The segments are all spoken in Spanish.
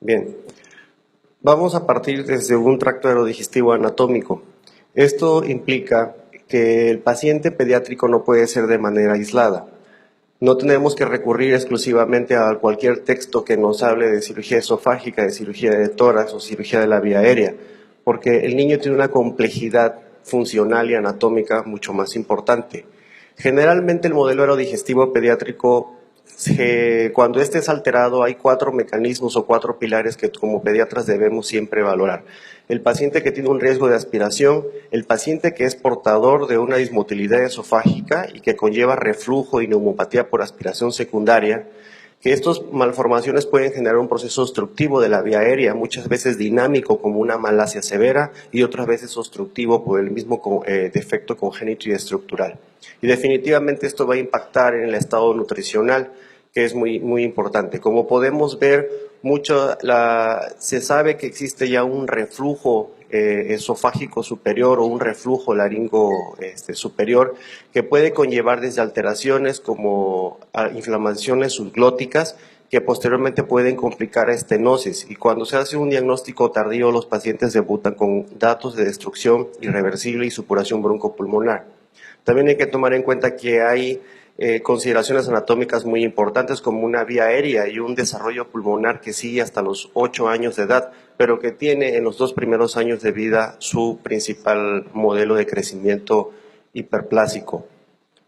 Bien, vamos a partir desde un tracto aerodigestivo anatómico. Esto implica que el paciente pediátrico no puede ser de manera aislada. No tenemos que recurrir exclusivamente a cualquier texto que nos hable de cirugía esofágica, de cirugía de tórax o cirugía de la vía aérea, porque el niño tiene una complejidad funcional y anatómica mucho más importante. Generalmente el modelo aerodigestivo pediátrico, cuando este es alterado, hay 4 mecanismos o 4 pilares que como pediatras debemos siempre valorar. El paciente que tiene un riesgo de aspiración, el paciente que es portador de una dismotilidad esofágica y que conlleva reflujo y neumopatía por aspiración secundaria, que estas malformaciones pueden generar un proceso obstructivo de la vía aérea, muchas veces dinámico como una malasia severa y otras veces obstructivo por el mismo defecto congénito y estructural. Y definitivamente esto va a impactar en el estado nutricional, que es muy importante. Como podemos ver, se sabe que existe ya un reflujo esofágico superior o un reflujo laringo superior que puede conllevar desde alteraciones como inflamaciones subglóticas que posteriormente pueden complicar a estenosis, y cuando se hace un diagnóstico tardío los pacientes debutan con datos de destrucción irreversible y supuración broncopulmonar. También hay que tomar en cuenta que hay consideraciones anatómicas muy importantes como una vía aérea y un desarrollo pulmonar que sigue hasta los 8 años de edad, pero que tiene en los 2 primeros años de vida su principal modelo de crecimiento hiperplásico.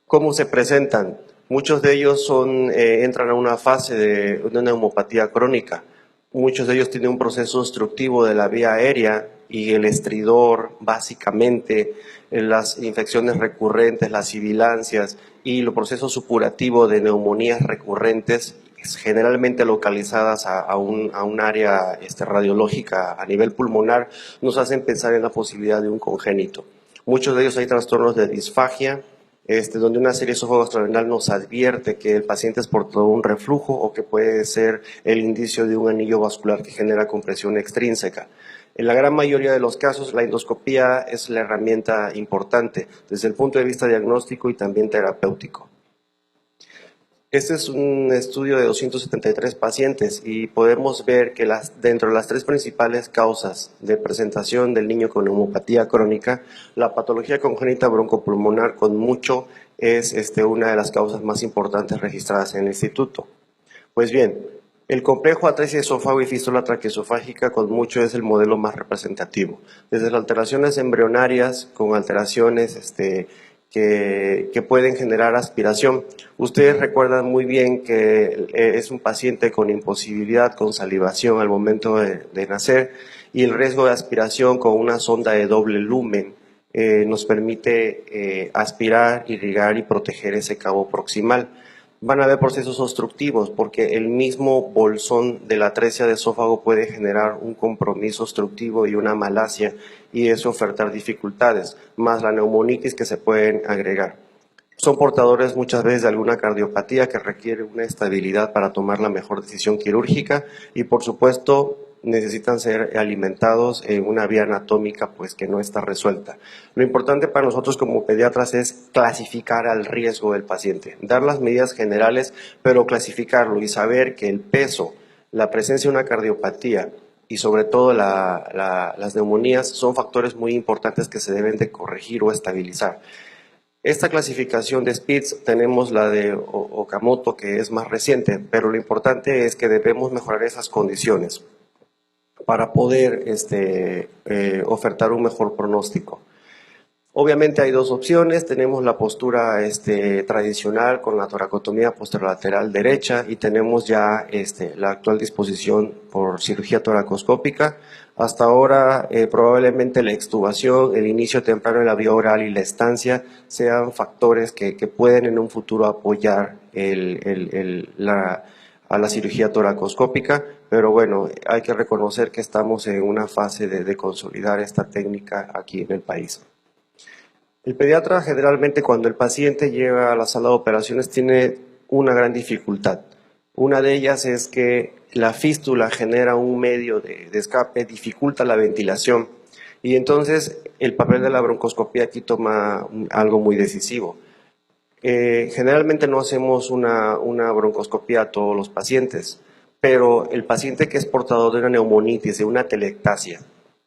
¿Cómo se presentan? Muchos de ellos entran a una fase de una neumopatía crónica. Muchos de ellos tienen un proceso obstructivo de la vía aérea y el estridor, básicamente, las infecciones recurrentes, las sibilancias y el proceso supurativo de neumonías recurrentes, generalmente localizadas a un área radiológica a nivel pulmonar, nos hacen pensar en la posibilidad de un congénito. Muchos de ellos hay trastornos de disfagia, donde una serie esófago-gastrorenal nos advierte que el paciente es portador de un reflujo o que puede ser el indicio de un anillo vascular que genera compresión extrínseca. En la gran mayoría de los casos, la endoscopía es la herramienta importante desde el punto de vista diagnóstico y también terapéutico. Este es un estudio de 273 pacientes y podemos ver que dentro de las 3 principales causas de presentación del niño con neumopatía crónica, la patología congénita broncopulmonar con mucho es una de las causas más importantes registradas en el instituto. Pues bien, el complejo atresia esófago y fístula traqueosofágica con mucho es el modelo más representativo. Desde las alteraciones embrionarias con alteraciones que pueden generar aspiración. Ustedes recuerdan muy bien que es un paciente con imposibilidad, con salivación al momento de nacer, y el riesgo de aspiración con una sonda de doble lumen nos permite aspirar, irrigar y proteger ese cabo proximal. Van a haber procesos obstructivos porque el mismo bolsón de la atresia de esófago puede generar un compromiso obstructivo y una malasia y eso ofertar dificultades, más la neumonitis que se pueden agregar. Son portadores muchas veces de alguna cardiopatía que requiere una estabilidad para tomar la mejor decisión quirúrgica y por supuesto necesitan ser alimentados en una vía anatómica pues que no está resuelta. Lo importante para nosotros como pediatras es clasificar al riesgo del paciente, dar las medidas generales, pero clasificarlo y saber que el peso, la presencia de una cardiopatía y sobre todo las neumonías son factores muy importantes que se deben de corregir o estabilizar. Esta clasificación de SPIDS tenemos la de Okamoto, que es más reciente, pero lo importante es que debemos mejorar esas condiciones para poder ofertar un mejor pronóstico. Obviamente hay 2 opciones, tenemos la postura tradicional con la toracotomía posterolateral derecha y tenemos ya la actual disposición por cirugía toracoscópica. Hasta ahora probablemente la extubación, el inicio temprano de la vía oral y la estancia sean factores que pueden en un futuro apoyar a la cirugía toracoscópica, pero bueno, hay que reconocer que estamos en una fase de consolidar esta técnica aquí en el país. El pediatra generalmente cuando el paciente llega a la sala de operaciones tiene una gran dificultad. Una de ellas es que la fístula genera un medio de escape, dificulta la ventilación y entonces el papel de la broncoscopía aquí toma algo muy decisivo. Generalmente no hacemos una broncoscopía a todos los pacientes, pero el paciente que es portador de una neumonitis, de una telectasia,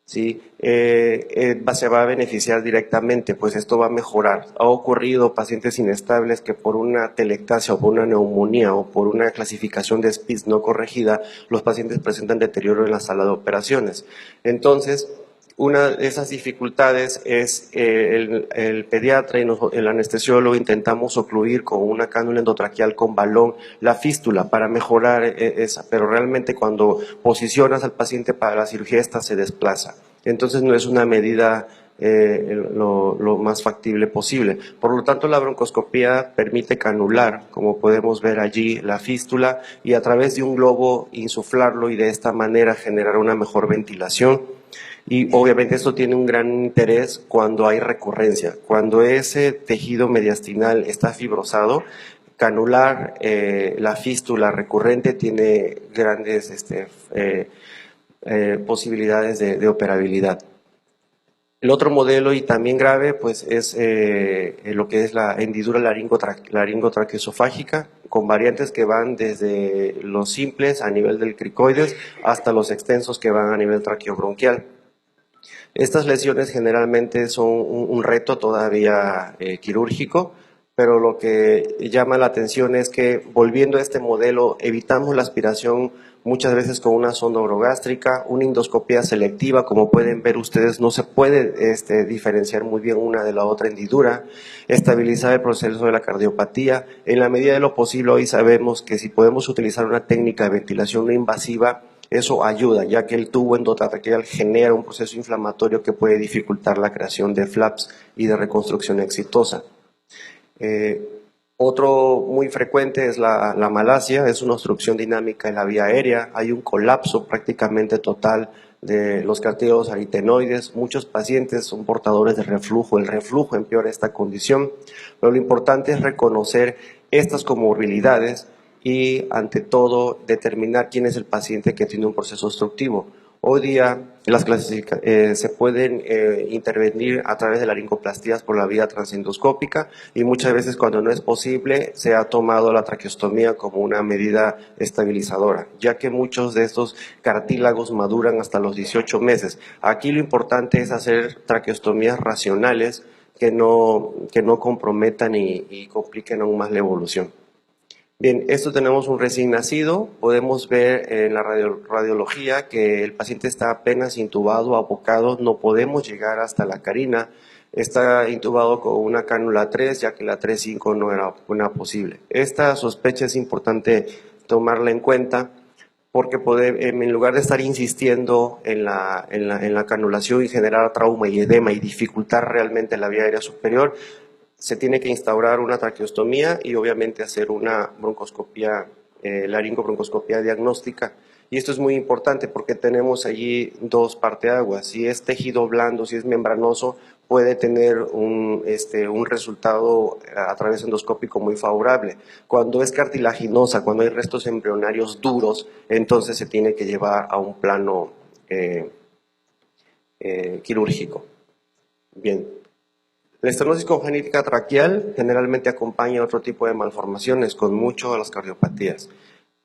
¿sí? Se va a beneficiar directamente, pues esto va a mejorar. Ha ocurrido pacientes inestables que por una telectasia o por una neumonía o por una clasificación de SPIDS no corregida, los pacientes presentan deterioro en la sala de operaciones. Entonces, una de esas dificultades es el pediatra y el anestesiólogo intentamos ocluir con una cánula endotraqueal con balón la fístula para mejorar esa, pero realmente cuando posicionas al paciente para la cirugía esta se desplaza. Entonces no es una medida lo más factible posible. Por lo tanto, la broncoscopía permite canular, como podemos ver allí, la fístula y a través de un globo insuflarlo y de esta manera generar una mejor ventilación. Y obviamente esto tiene un gran interés cuando hay recurrencia. Cuando ese tejido mediastinal está fibrosado, canular la fístula recurrente tiene grandes posibilidades de operabilidad. El otro modelo y también grave pues es lo que es la hendidura laringotraqueosofágica con variantes que van desde los simples a nivel del cricoides hasta los extensos que van a nivel traqueobronquial. Estas lesiones generalmente son un reto todavía quirúrgico, pero lo que llama la atención es que volviendo a este modelo evitamos la aspiración muchas veces con una sonda orogástrica, una endoscopía selectiva, como pueden ver ustedes no se puede diferenciar muy bien una de la otra hendidura, estabilizar el proceso de la cardiopatía. En la medida de lo posible hoy sabemos que si podemos utilizar una técnica de ventilación no invasiva, eso ayuda, ya que el tubo endotraqueal genera un proceso inflamatorio que puede dificultar la creación de flaps y de reconstrucción exitosa. Otro muy frecuente es la malasia, es una obstrucción dinámica en la vía aérea, hay un colapso prácticamente total de los cartílagos aritenoides, muchos pacientes son portadores de reflujo, el reflujo empeora esta condición, pero lo importante es reconocer estas comorbilidades y ante todo determinar quién es el paciente que tiene un proceso obstructivo. Hoy día se pueden intervenir a través de laringoplastías por la vía transendoscópica y muchas veces cuando no es posible se ha tomado la traqueostomía como una medida estabilizadora, ya que muchos de estos cartílagos maduran hasta los 18 meses. Aquí lo importante es hacer traqueostomías racionales que no comprometan y compliquen aún más la evolución. Bien, esto tenemos un recién nacido, podemos ver en la radiología que el paciente está apenas intubado, abocado, no podemos llegar hasta la carina, está intubado con una cánula 3, ya que la 3.5 no era una posible. Esta sospecha es importante tomarla en cuenta porque en lugar de estar insistiendo en la canulación y generar trauma y edema y dificultar realmente la vía aérea superior, se tiene que instaurar una traqueostomía y obviamente hacer una broncoscopía, laringobroncoscopía diagnóstica. Y esto es muy importante porque tenemos allí dos parteaguas. Si es tejido blando, si es membranoso, puede tener un resultado a través endoscópico muy favorable. Cuando es cartilaginosa, cuando hay restos embrionarios duros, entonces se tiene que llevar a un plano quirúrgico. Bien. La estenosis congénita traqueal generalmente acompaña otro tipo de malformaciones, con mucho de las cardiopatías.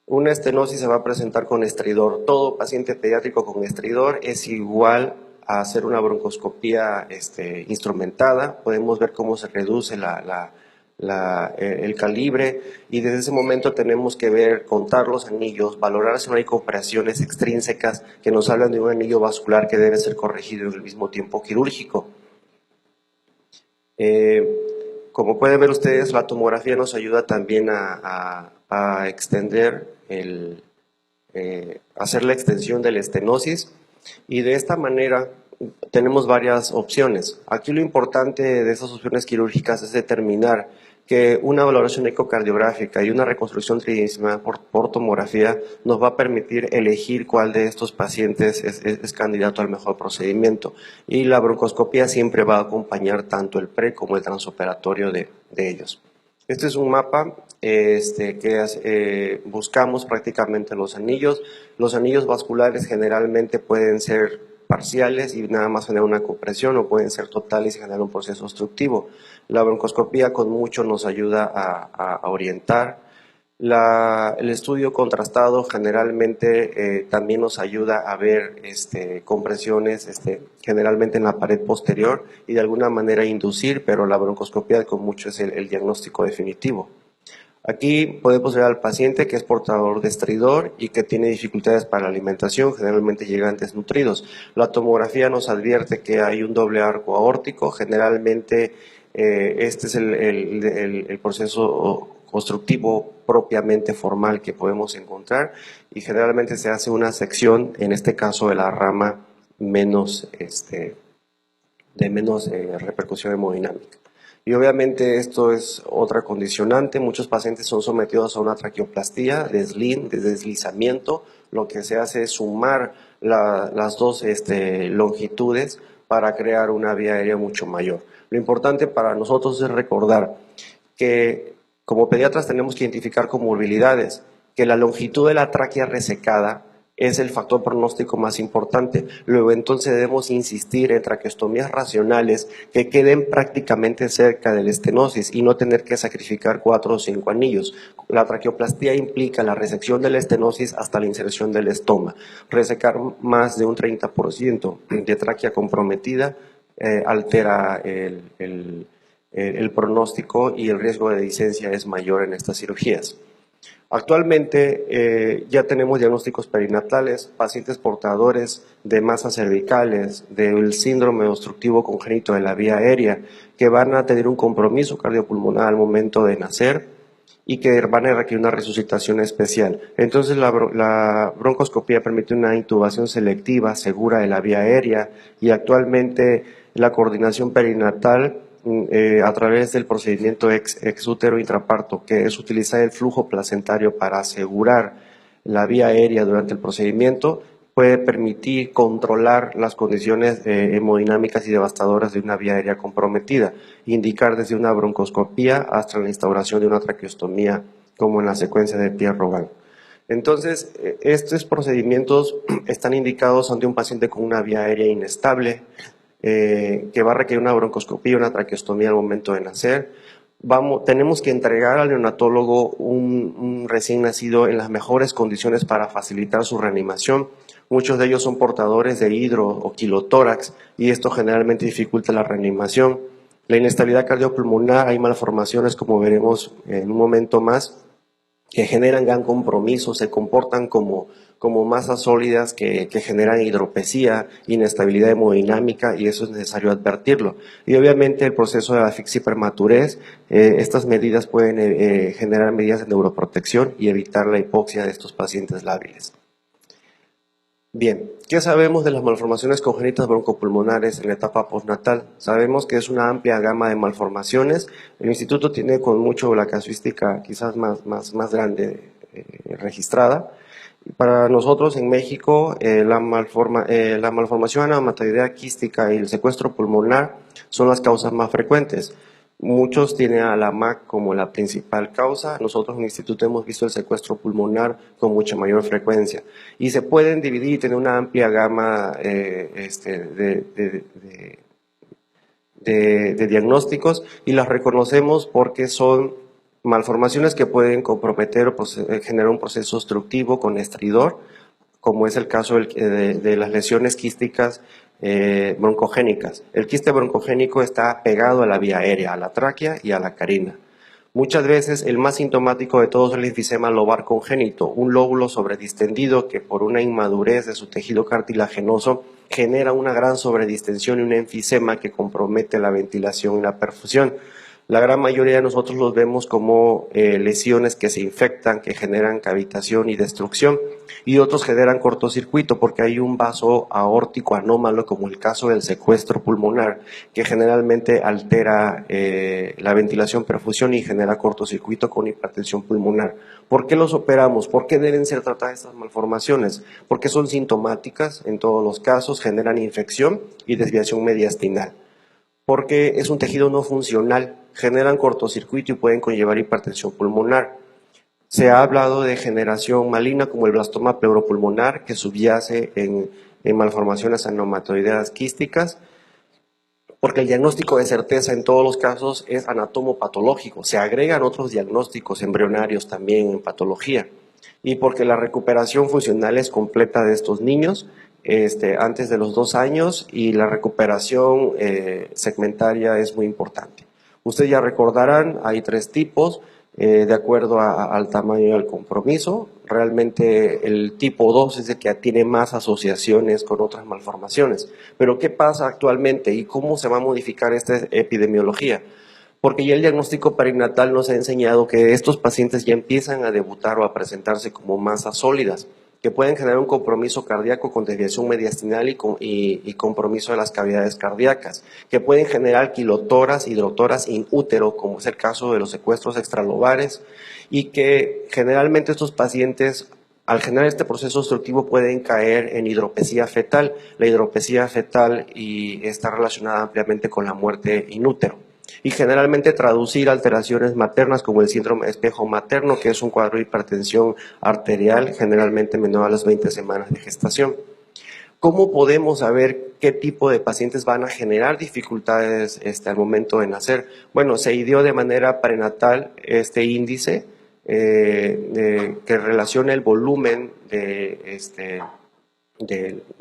Una estenosis se va a presentar con estridor. Todo paciente pediátrico con estridor es igual a hacer una broncoscopía instrumentada. Podemos ver cómo se reduce el calibre y desde ese momento tenemos que ver, contar los anillos, valorar si no hay compresiones extrínsecas que nos hablan de un anillo vascular que debe ser corregido en el mismo tiempo quirúrgico. Como pueden ver ustedes, la tomografía nos ayuda también a extender, hacer la extensión de la estenosis y de esta manera tenemos varias opciones. Aquí lo importante de esas opciones quirúrgicas es determinar que una valoración ecocardiográfica y una reconstrucción tridimensional por tomografía nos va a permitir elegir cuál de estos pacientes es candidato al mejor procedimiento. Y la broncoscopía siempre va a acompañar tanto el pre como el transoperatorio de ellos. Este es un mapa que buscamos prácticamente los anillos. Los anillos vasculares generalmente pueden ser parciales y nada más generar una compresión o pueden ser totales y generar un proceso obstructivo. La broncoscopía con mucho nos ayuda a orientar. El estudio contrastado generalmente también nos ayuda a ver compresiones generalmente en la pared posterior y de alguna manera inducir, pero la broncoscopia con mucho es el diagnóstico definitivo. Aquí podemos ver al paciente que es portador de estridor y que tiene dificultades para la alimentación, generalmente llegan desnutridos. La tomografía nos advierte que hay un doble arco aórtico, generalmente este es el proceso constructivo propiamente formal que podemos encontrar y generalmente se hace una sección, en este caso de la rama de menos repercusión hemodinámica. Y obviamente esto es otra condicionante. Muchos pacientes son sometidos a una traqueoplastía de deslizamiento. Lo que se hace es sumar las dos longitudes para crear una vía aérea mucho mayor. Lo importante para nosotros es recordar que como pediatras tenemos que identificar comorbilidades, que la longitud de la tráquea resecada es el factor pronóstico más importante. Luego entonces debemos insistir en traqueostomías racionales que queden prácticamente cerca de la estenosis y no tener que sacrificar 4 o 5 anillos. La traqueoplastía implica la resección de la estenosis hasta la inserción del estoma. Resecar más de un 30% de tráquea comprometida altera el pronóstico y el riesgo de discencia es mayor en estas cirugías. Actualmente ya tenemos diagnósticos perinatales, pacientes portadores de masas cervicales, del síndrome obstructivo congénito de la vía aérea, que van a tener un compromiso cardiopulmonar al momento de nacer y que van a requerir una resucitación especial. Entonces la broncoscopía permite una intubación selectiva, segura de la vía aérea y actualmente la coordinación perinatal a través del procedimiento exútero intraparto, que es utilizar el flujo placentario para asegurar la vía aérea durante el procedimiento, puede permitir controlar las condiciones hemodinámicas y devastadoras de una vía aérea comprometida, indicar desde una broncoscopía hasta la instauración de una traqueostomía, como en la secuencia de Pierre-Robin. Entonces, estos procedimientos están indicados ante un paciente con una vía aérea inestable, que va a requerir una broncoscopía, una traqueostomía al momento de nacer. Tenemos que entregar al neonatólogo un recién nacido en las mejores condiciones para facilitar su reanimación. Muchos de ellos son portadores de hidro o quilotórax y esto generalmente dificulta la reanimación. La inestabilidad cardiopulmonar, hay malformaciones, como veremos en un momento más, que generan gran compromiso, se comportan como masas sólidas que generan hidropesía, inestabilidad hemodinámica y eso es necesario advertirlo. Y obviamente el proceso de asfixia y prematurez, estas medidas pueden generar medidas de neuroprotección y evitar la hipoxia de estos pacientes lábiles. Bien, ¿qué sabemos de las malformaciones congénitas broncopulmonares en la etapa postnatal? Sabemos que es una amplia gama de malformaciones. El instituto tiene con mucho la casuística quizás más grande registrada. Para nosotros en México, la malformación anatomatoidea quística y el secuestro pulmonar son las causas más frecuentes. Muchos tienen a la MAC como la principal causa. Nosotros en el instituto hemos visto el secuestro pulmonar con mucha mayor frecuencia. Y se pueden dividir y tener una amplia gama de diagnósticos y las reconocemos porque son malformaciones que pueden comprometer o generar un proceso obstructivo con estridor, como es el caso de las lesiones quísticas broncogénicas. El quiste broncogénico está pegado a la vía aérea, a la tráquea y a la carina. Muchas veces el más sintomático de todos es el enfisema lobar congénito, un lóbulo sobredistendido que por una inmadurez de su tejido cartilaginoso genera una gran sobredistensión y un enfisema que compromete la ventilación y la perfusión. La gran mayoría de nosotros los vemos como lesiones que se infectan, que generan cavitación y destrucción, y otros generan cortocircuito porque hay un vaso aórtico anómalo, como el caso del secuestro pulmonar, que generalmente altera la ventilación, perfusión y genera cortocircuito con hipertensión pulmonar. ¿Por qué los operamos? ¿Por qué deben ser tratadas estas malformaciones? Porque son sintomáticas en todos los casos, generan infección y desviación mediastinal. Porque es un tejido no funcional, generan cortocircuito y pueden conllevar hipertensión pulmonar. Se ha hablado de generación maligna como el blastoma pleuropulmonar, que subyace en malformaciones aneumatoideas quísticas, porque el diagnóstico de certeza en todos los casos es anatomopatológico, se agregan otros diagnósticos embrionarios también en patología, y porque la recuperación funcional es completa de estos niños antes de los 2 años, y la recuperación segmentaria es muy importante. Ustedes ya recordarán, hay 3 tipos, de acuerdo al tamaño y al compromiso. Realmente el tipo 2 es el que tiene más asociaciones con otras malformaciones. Pero ¿qué pasa actualmente y cómo se va a modificar esta epidemiología? Porque ya el diagnóstico perinatal nos ha enseñado que estos pacientes ya empiezan a debutar o a presentarse como masas sólidas, que pueden generar un compromiso cardíaco con desviación mediastinal y compromiso de las cavidades cardíacas, que pueden generar kilotoras, hidrotoras in útero, como es el caso de los secuestros extralobares, y que generalmente estos pacientes, al generar este proceso obstructivo, pueden caer en hidropesía fetal. La hidropesía fetal está relacionada ampliamente con la muerte in útero, y generalmente traducir alteraciones maternas como el síndrome de espejo materno, que es un cuadro de hipertensión arterial generalmente menor a las 20 semanas de gestación. ¿Cómo podemos saber qué tipo de pacientes van a generar dificultades al momento de nacer? Bueno, se ideó de manera prenatal este índice que relaciona el volumen de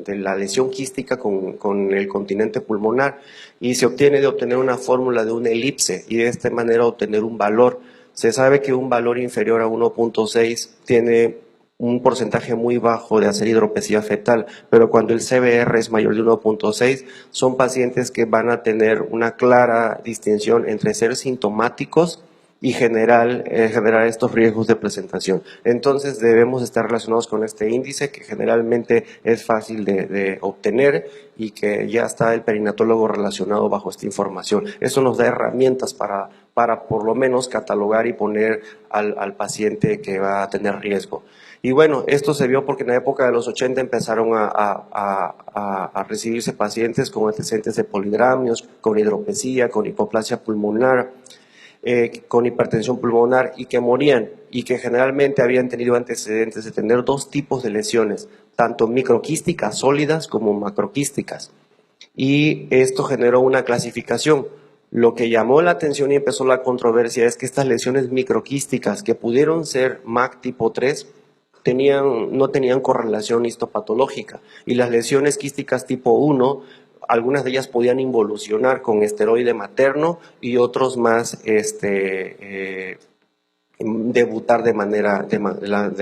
la lesión quística con el continente pulmonar, y se obtiene de obtener una fórmula de una elipse y de esta manera obtener un valor. Se sabe que un valor inferior a 1.6 tiene un porcentaje muy bajo de hacer hidropesía fetal, pero cuando el CBR es mayor de 1.6 son pacientes que van a tener una clara distinción entre ser sintomáticos y generar estos riesgos de presentación. Entonces debemos estar relacionados con este índice, que generalmente es fácil de obtener y que ya está el perinatólogo relacionado bajo esta información. Eso nos da herramientas para por lo menos catalogar y poner al paciente que va a tener riesgo. Y bueno, esto se vio porque en la época de los 80 empezaron a recibirse pacientes con antecedentes de polidramios, con hidropesía, con hipoplasia pulmonar, con hipertensión pulmonar, y que morían, y que generalmente habían tenido antecedentes de tener 2 tipos de lesiones, tanto microquísticas sólidas como macroquísticas. Y esto generó una clasificación. Lo que llamó la atención y empezó la controversia es que estas lesiones microquísticas, que pudieron ser MAC tipo 3, no tenían correlación histopatológica, y las lesiones quísticas tipo 1, algunas de ellas podían involucionar con esteroide materno y otros más debutar de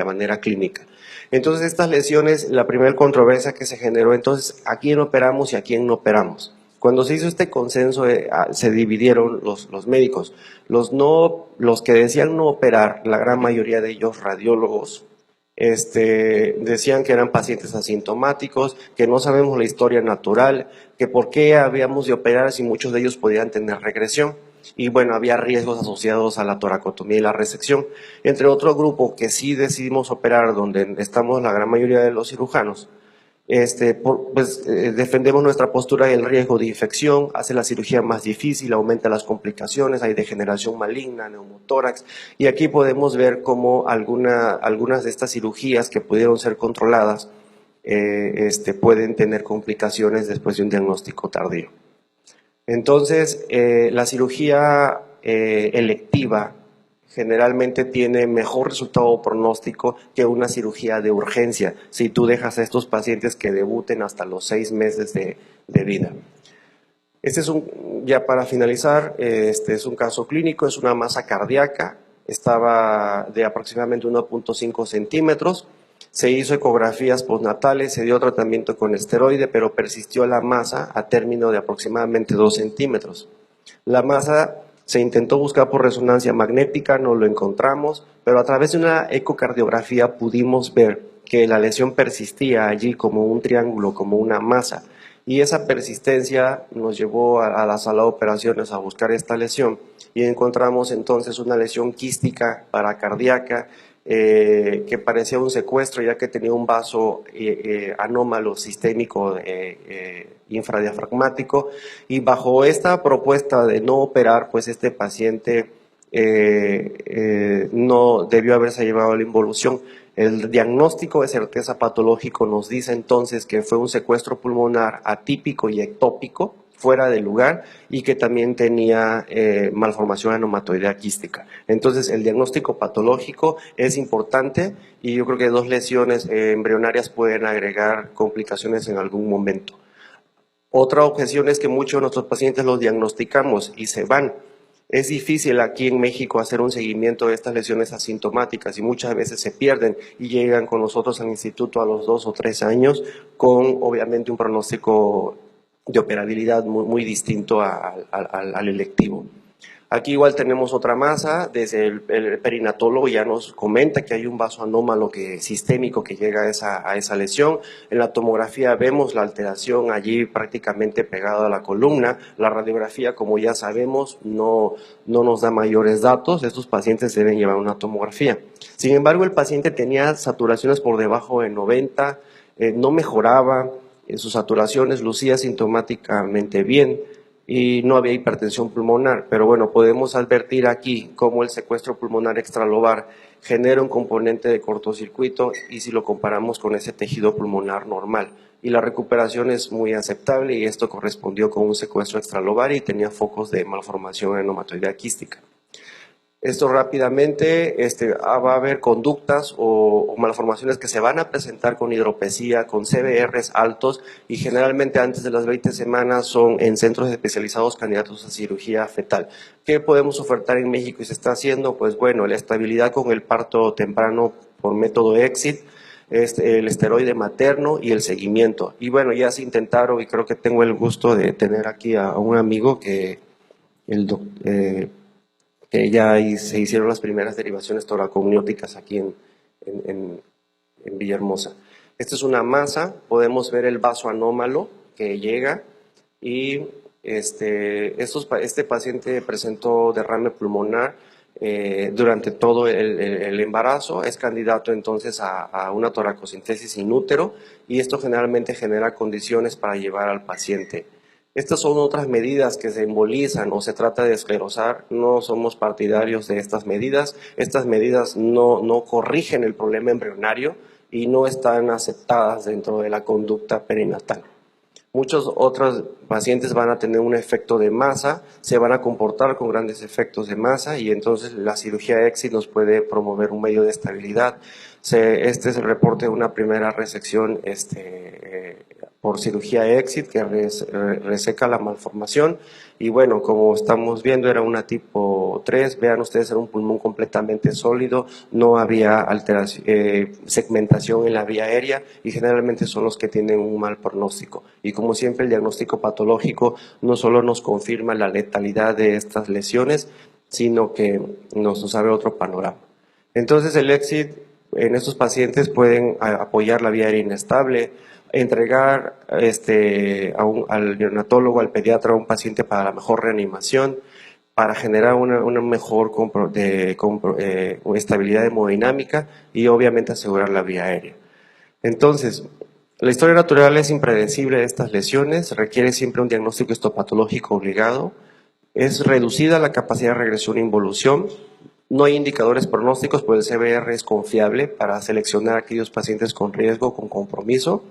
manera clínica. Entonces estas lesiones, la primera controversia que se generó, entonces, ¿a quién operamos y a quién no operamos? Cuando se hizo este consenso, se dividieron los médicos. Los que decían no operar, la gran mayoría de ellos radiólogos, decían que eran pacientes asintomáticos, que no sabemos la historia natural, que por qué habíamos de operar si muchos de ellos podían tener regresión. Y bueno, había riesgos asociados a la toracotomía y la resección. Entre otro grupo que sí decidimos operar, donde estamos la gran mayoría de los cirujanos, defendemos nuestra postura y el riesgo de infección, hace la cirugía más difícil, aumenta las complicaciones, hay degeneración maligna, neumotórax, y aquí podemos ver cómo algunas de estas cirugías que pudieron ser controladas pueden tener complicaciones después de un diagnóstico tardío. Entonces, la cirugía electiva generalmente tiene mejor resultado pronóstico que una cirugía de urgencia, si tú dejas a estos pacientes que debuten hasta los 6 meses de vida. Ya para finalizar, este es un caso clínico, es una masa cardíaca, estaba de aproximadamente 1.5 centímetros, se hizo ecografías postnatales, se dio tratamiento con esteroide, pero persistió la masa a término de aproximadamente 2 centímetros. La masa se intentó buscar por resonancia magnética, no lo encontramos, pero a través de una ecocardiografía pudimos ver que la lesión persistía allí como un triángulo, como una masa, y esa persistencia nos llevó a la sala de operaciones a buscar esta lesión, y encontramos entonces una lesión quística paracardíaca que parecía un secuestro, ya que tenía un vaso anómalo sistémico infradiafragmático, y bajo esta propuesta de no operar, pues este paciente no debió haberse llevado a la involución. El diagnóstico de certeza patológico nos dice entonces que fue un secuestro pulmonar atípico y ectópico, fuera del lugar y que también tenía malformación aneumatoidea quística. Entonces, el diagnóstico patológico es importante y yo creo que 2 lesiones embrionarias pueden agregar complicaciones en algún momento. Otra objeción es que muchos de nuestros pacientes los diagnosticamos y se van. Es difícil aquí en México hacer un seguimiento de estas lesiones asintomáticas y muchas veces se pierden y llegan con nosotros al instituto a los 2 o 3 años con obviamente un pronóstico de operabilidad muy distinto al electivo. Aquí igual tenemos otra masa, desde el perinatólogo ya nos comenta que hay un vaso anómalo sistémico que llega a esa lesión. En la tomografía vemos la alteración allí prácticamente pegada a la columna. La radiografía, como ya sabemos, no nos da mayores datos. Estos pacientes deben llevar una tomografía. Sin embargo, el paciente tenía saturaciones por debajo de 90, no mejoraba, sus saturaciones lucía sintomáticamente bien y no había hipertensión pulmonar, pero bueno, podemos advertir aquí cómo el secuestro pulmonar extralobar genera un componente de cortocircuito y si lo comparamos con ese tejido pulmonar normal. Y la recuperación es muy aceptable y esto correspondió con un secuestro extralobar y tenía focos de malformación aneumatoidea quística. Esto rápidamente, va a haber conductas o malformaciones que se van a presentar con hidropesía, con CBRs altos y generalmente antes de las 20 semanas son en centros especializados candidatos a cirugía fetal. ¿Qué podemos ofertar en México y se está haciendo? Pues bueno, la estabilidad con el parto temprano por método EXIT, el esteroide materno y el seguimiento. Y bueno, ya se intentaron y creo que tengo el gusto de tener aquí a un amigo que ya se hicieron las primeras derivaciones toracognióticas aquí en Villahermosa. Esta es una masa, podemos ver el vaso anómalo que llega y este paciente presentó derrame pulmonar durante todo el embarazo, es candidato entonces a una toracocentesis in útero y esto generalmente genera condiciones para llevar al paciente. Estas son otras medidas que se embolizan o se trata de esclerosar. No somos partidarios de estas medidas. Estas medidas no corrigen el problema embrionario y no están aceptadas dentro de la conducta perinatal. Muchos otros pacientes van a tener un efecto de masa, se van a comportar con grandes efectos de masa y entonces la cirugía EXIT nos puede promover un medio de estabilidad. Este es el reporte de una primera resección por cirugía EXIT que reseca la malformación y bueno, como estamos viendo era una tipo 3, vean ustedes era un pulmón completamente sólido, no había segmentación en la vía aérea y generalmente son los que tienen un mal pronóstico y como siempre el diagnóstico patológico no solo nos confirma la letalidad de estas lesiones, sino que nos abre otro panorama. Entonces el EXIT en estos pacientes pueden apoyar la vía aérea inestable, entregar al neonatólogo, al pediatra, a un paciente para la mejor reanimación, para generar una mejor estabilidad hemodinámica y obviamente asegurar la vía aérea. Entonces, la historia natural es impredecible de estas lesiones, requiere siempre un diagnóstico histopatológico obligado, es reducida la capacidad de regresión e involución, no hay indicadores pronósticos, pero el CBR es confiable para seleccionar a aquellos pacientes con riesgo, con compromiso,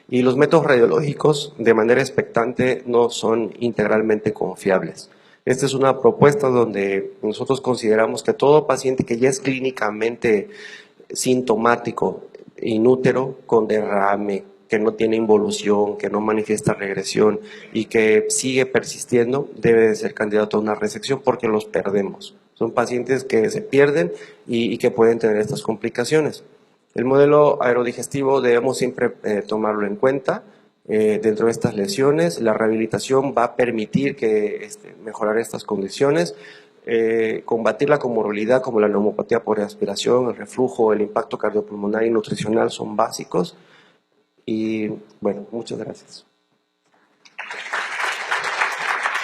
y los métodos radiológicos de manera expectante no son integralmente confiables. Esta es una propuesta donde nosotros consideramos que todo paciente que ya es clínicamente sintomático, inútero, con derrame, que no tiene involución, que no manifiesta regresión y que sigue persistiendo, debe de ser candidato a una resección porque los perdemos. Son pacientes que se pierden y que pueden tener estas complicaciones. El modelo aerodigestivo debemos siempre tomarlo en cuenta dentro de estas lesiones. La rehabilitación va a permitir mejorar estas condiciones. Combatir la comorbilidad como la neumopatía por aspiración, el reflujo, el impacto cardiopulmonar y nutricional son básicos. Y bueno, muchas gracias.